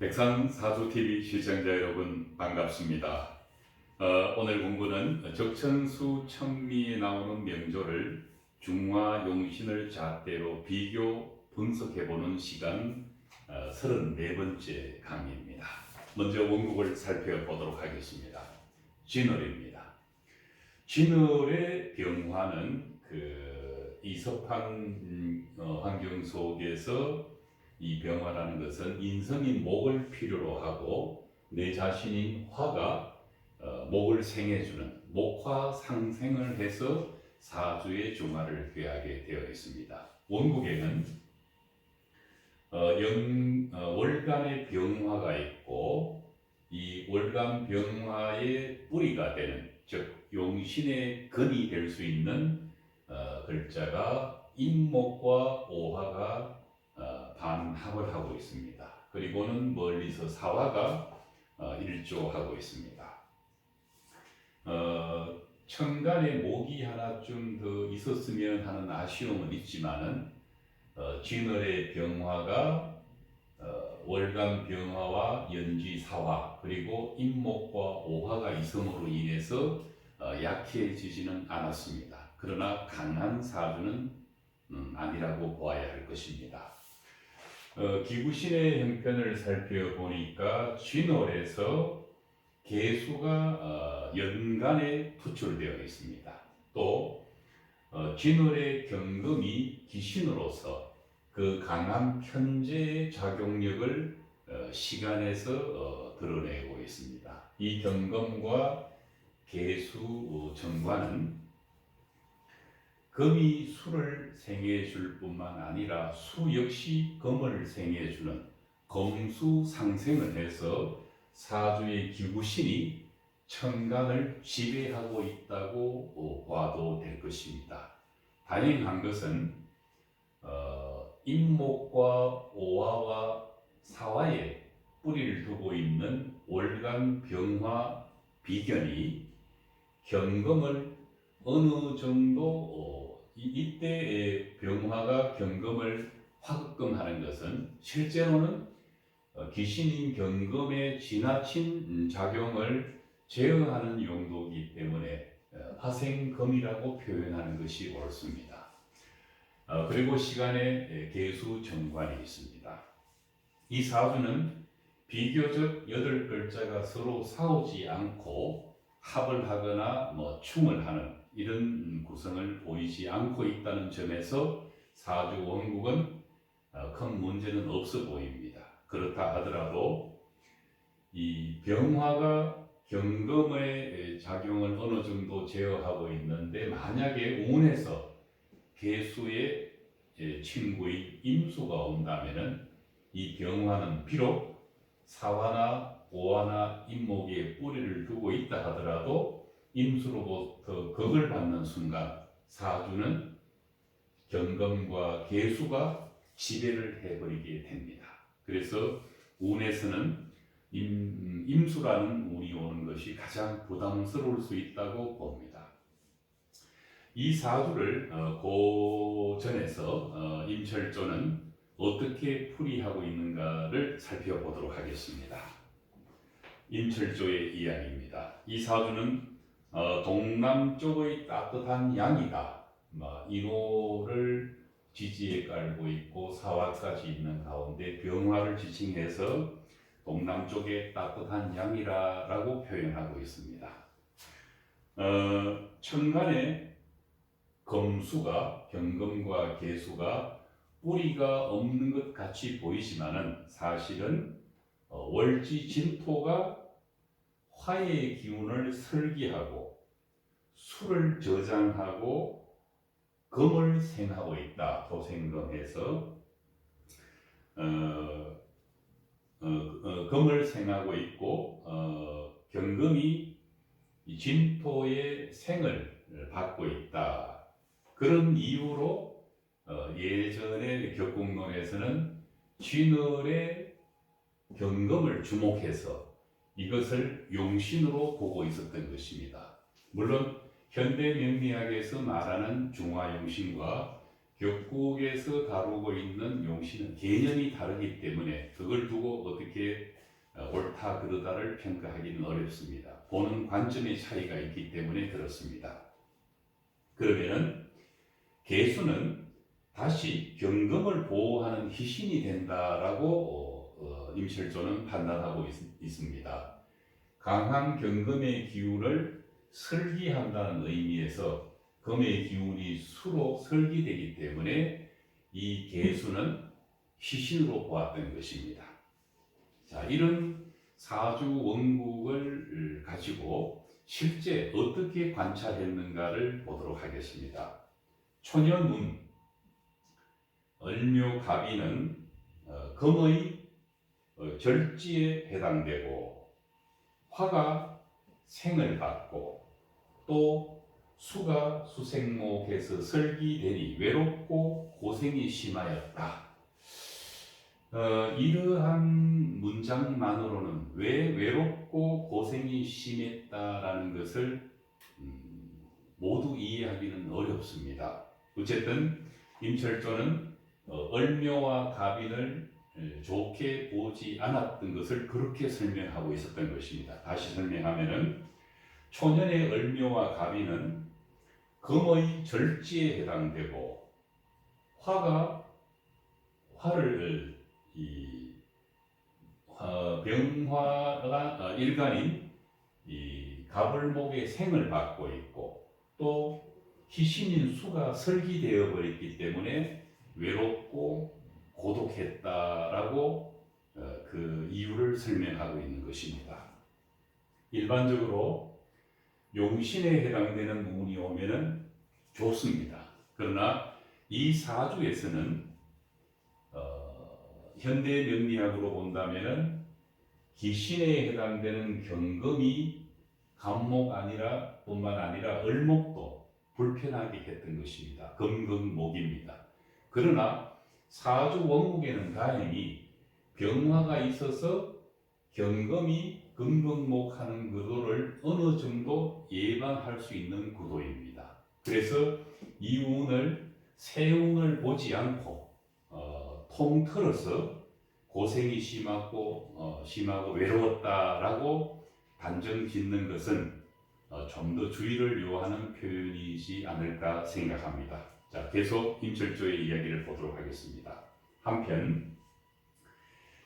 백산사주TV 시청자 여러분 반갑습니다. 오늘 공부는 적천수 청미에 나오는 명조를 중화용신을 잣대로 비교 분석해보는 시간 34번째 강의입니다. 먼저 원국을 살펴보도록 하겠습니다. 진월입니다. 진월의 병화는 이섭한 환경 속에서 이 병화라는 것은 인성인 목을 필요로 하고 내 자신인 화가 목을 생해주는 목화 상생을 해서 사주의 중화를 꾀하게 되어 있습니다. 원국에는 월간의 병화가 있고 이 월간 병화의 뿌리가 되는 즉 용신의 근이 될 수 있는 글자가 임목과 오화가 반합을 하고 있습니다. 그리고는 멀리서 사화가 일조하고 있습니다. 천간에 목이 하나쯤 더 있었으면 하는 아쉬움은 있지만은 진월의 병화가 월간 병화와 연지 사화 그리고 임목과 오화가 있음으로 인해서 약해지지는 않았습니다. 그러나 강한 사주는 아니라고 보아야 할 것입니다. 기구신의 형편을 살펴보니까 진월에서 개수가 연간에 투출되어 있습니다. 또 진월의 경금이 기신으로서 그 강한 편재의 작용력을 시간에서 드러내고 있습니다. 이 경금과 개수 정관은 금이 수를 생해 줄 뿐만 아니라 수 역시 금을 생해 주는 금수 상생을 해서 사주의 기구신이 천간을 지배하고 있다고 봐도 될 것입니다. 다행한 것은 임목과 오화와 사화에 뿌리를 두고 있는 월간 병화 비견이 경금을 어느 정도 이때의 병화가 경금을 화급금하는 것은 실제로는 기신인 경금의 지나친 작용을 제어하는 용도이기 때문에 화생금이라고 표현하는 것이 옳습니다. 그리고 시간에 개수 정관이 있습니다. 이 사주는 비교적 8글자가 서로 싸우지 않고 합을 하거나 충을 하는 이런 구성을 보이지 않고 있다는 점에서 사주 원국은 큰 문제는 없어 보입니다. 그렇다 하더라도 이 병화가 경금의 작용을 어느 정도 제어하고 있는데 만약에 운에서 개수의 친구인 임수가 온다면은 이 병화는 비록 사화나 오화나 임목에 뿌리를 두고 있다 하더라도 임수로부터 극을 받는 순간 사주는 경금과 개수가 지배를 해버리게 됩니다. 그래서 운에서는 임수라는 운이 오는 것이 가장 부담스러울 수 있다고 봅니다. 이 사주를 고전에서 임철조는 어떻게 풀이하고 있는가를 살펴보도록 하겠습니다. 임철조의 이야기입니다. 이 사주는 동남쪽의 따뜻한 양이다. 인호를 지지에 깔고 있고 사화까지 있는 가운데 병화를 지칭해서 동남쪽의 따뜻한 양이라고 표현하고 있습니다. 천간에 금수가 경금과 개수가 뿌리가 없는 것 같이 보이지만은 사실은 월지 진토가 화의 기운을 설기하고 수를 저장하고 금을 생하고 있다. 토생금해서 금을 생하고 있고 경금이 진토의 생을 받고 있다. 그런 이유로 예전의 격국론에서는 진월의 경금을 주목해서 이것을 용신으로 보고 있었던 것입니다. 물론 현대 명리학에서 말하는 중화용신과 격국에서 다루고 있는 용신은 개념이 다르기 때문에 그걸 두고 어떻게 옳다 그르다를 평가하기는 어렵습니다. 보는 관점의 차이가 있기 때문에 그렇습니다. 그러면은 개수는 다시 경금을 보호하는 희신이 된다라고 임철조는 판단하고 있습니다. 강한 경금의 기운을 설기한다는 의미에서 금의 기운이 수로 설기되기 때문에 이 개수는 희신으로 보았던 것입니다. 자, 이런 사주 원국을 가지고 실제 어떻게 관찰했는가를 보도록 하겠습니다. 초년운, 을묘갑이는 금의 절지에 해당되고 화가 생을 받고 또 수가 수생목에서 설기되니 외롭고 고생이 심하였다. 이러한 문장만으로는 왜 외롭고 고생이 심했다라는 것을 모두 이해하기는 어렵습니다. 어쨌든 임철조는 을묘와 갑인을 좋게 보지 않았던 것을 그렇게 설명하고 있었던 것입니다. 다시 설명하면은 초년의 을묘와 갑인은 금의 절지에 해당되고 화를 병화가 일간인 이 갑을목의 생을 받고 있고 또 희신인 수가 설기되어 버렸기 때문에 외롭고 고독했다라고 그 이유를 설명하고 있는 것입니다. 일반적으로 용신에 해당되는 운이 오면은 좋습니다. 그러나 이 사주에서는 현대 명리학으로 본다면은 기신에 해당되는 경금이 갑목 뿐만 아니라 을목도 불편하게 했던 것입니다. 금금목입니다. 그러나 사주 원국에는 다행히 병화가 있어서 경금이 금금목하는 구도를 어느 정도 예방할 수 있는 구도입니다. 그래서 이 운을 새 운을 보지 않고 통틀어서 고생이 심하고 외로웠다라고 단정 짓는 것은 좀 더 주의를 요하는 표현이지 않을까 생각합니다. 자, 계속 임철조의 이야기를 보도록 하겠습니다. 한편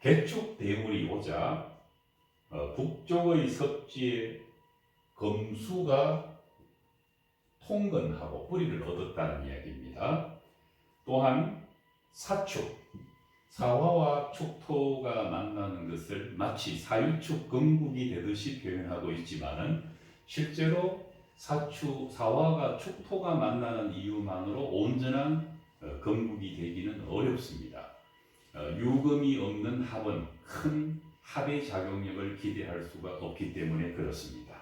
개축 대운이 오자 북쪽의 섭지에 검수가 통근하고 뿌리를 얻었다는 이야기입니다. 또한 사축, 사화와 축토가 만나는 것을 마치 사유축 금국이 되듯이 표현하고 있지만은 실제로 사화가 축토가 만나는 이유만으로 온전한 금국이 되기는 어렵습니다. 유금이 없는 합은 큰 합의 작용력을 기대할 수가 없기 때문에 그렇습니다.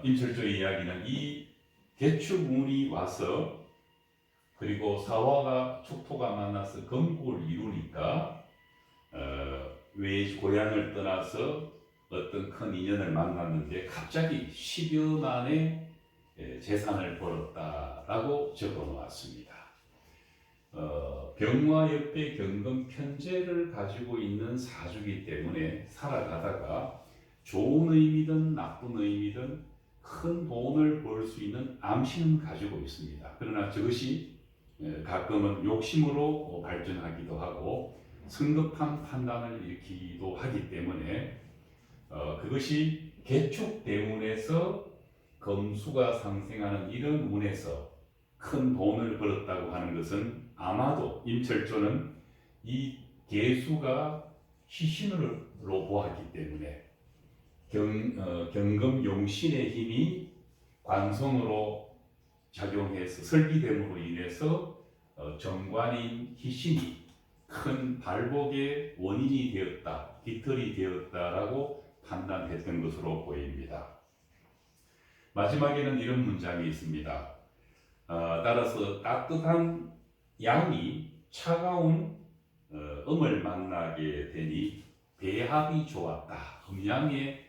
임철조의 이야기는 이 개축운이 와서 그리고 사화가 축토가 만나서 금국을 이루니까 고향을 떠나서 어떤 큰 인연을 만났는데 갑자기 10여 만의 재산을 벌었다라고 적어 놓았습니다. 병화 옆에 경금 편제를 가지고 있는 사주이기 때문에 살아가다가 좋은 의미든 나쁜 의미든 큰 돈을 벌 수 있는 암신은 가지고 있습니다. 그러나 저것이 가끔은 욕심으로 발전하기도 하고 성급한 판단을 일으키기도 하기 때문에 그것이 개축 대운에서 금수가 상생하는 이런 운에서 큰 돈을 벌었다고 하는 것은 아마도 임철조는 이 개수가 희신으로 보았기 때문에 경금 용신의 힘이 관성으로 작용해서 설기됨으로 인해서 정관인 희신이 큰 발복의 원인이 되었다, 깃털이 되었다라고 판단했던 것으로 보입니다. 마지막에는 이런 문장이 있습니다. 따라서 따뜻한 양이 차가운 음을 만나게 되니 배합이 좋았다. 음양의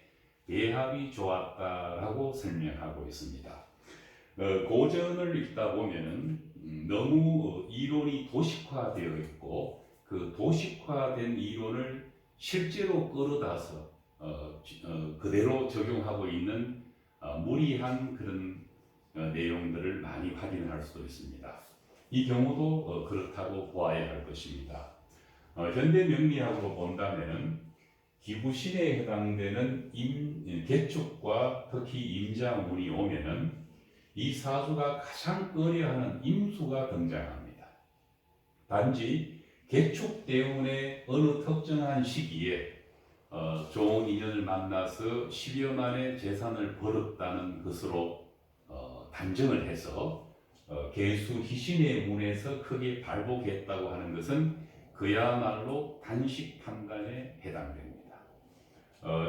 배합이 좋았다라고 설명하고 있습니다. 고전을 읽다 보면은 너무 이론이 도식화되어 있고 그 도식화된 이론을 실제로 끌어다서 그대로 적용하고 있는 무리한 그런 내용들을 많이 확인할 수도 있습니다. 이 경우도 그렇다고 보아야 할 것입니다. 현대 명리학으로 본다면은 기부신에 해당되는 개축과 특히 임자운이 오면은 이 사주가 가장 꺼려하는 임수가 등장합니다. 단지 개축 때문에 어느 특정한 시기에 좋은 인연을 만나서 10여 만의 재산을 벌었다는 것으로 단정을 해서 개수 희신의 문에서 크게 발복했다고 하는 것은 그야말로 단식 판단에 해당됩니다.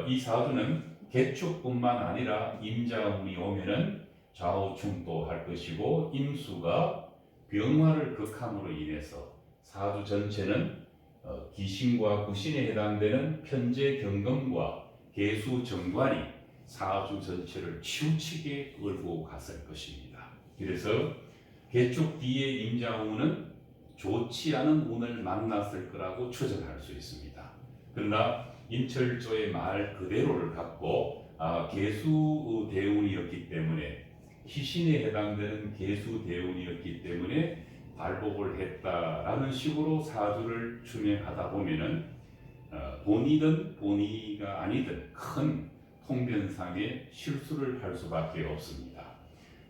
이 사주는 개축뿐만 아니라 임자운이 오면은 좌우충돌할 것이고 임수가 병화를 극함으로 인해서 사주 전체는 기신과 구신에 해당되는 편재 경금과 개수 정관이 사주 전체를 치우치게 끌고 갔을 것입니다. 그래서 개축 뒤에 임자운은 좋지 않은 운을 만났을 거라고 추정할 수 있습니다. 그러나 임철조의 말 그대로를 갖고 개수 대운이었기 때문에 희신에 해당되는 개수 대운이었기 때문에 발복을 했다라는 식으로 사주를 추명하다 보면은 본이든 본이가 아니든 큰 통변상의 실수를 할 수밖에 없습니다.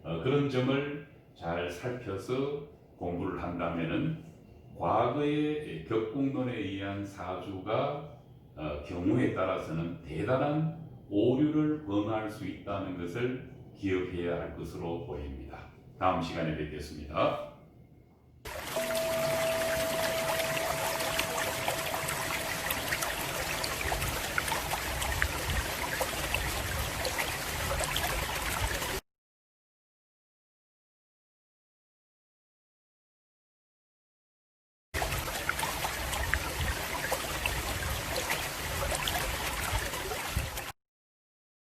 그런 점을 잘 살펴서 공부를 한다면은 과거의 격공론에 의한 사주가 경우에 따라서는 대단한 오류를 범할 수 있다는 것을 기억해야 할 것으로 보입니다. 다음 시간에 뵙겠습니다.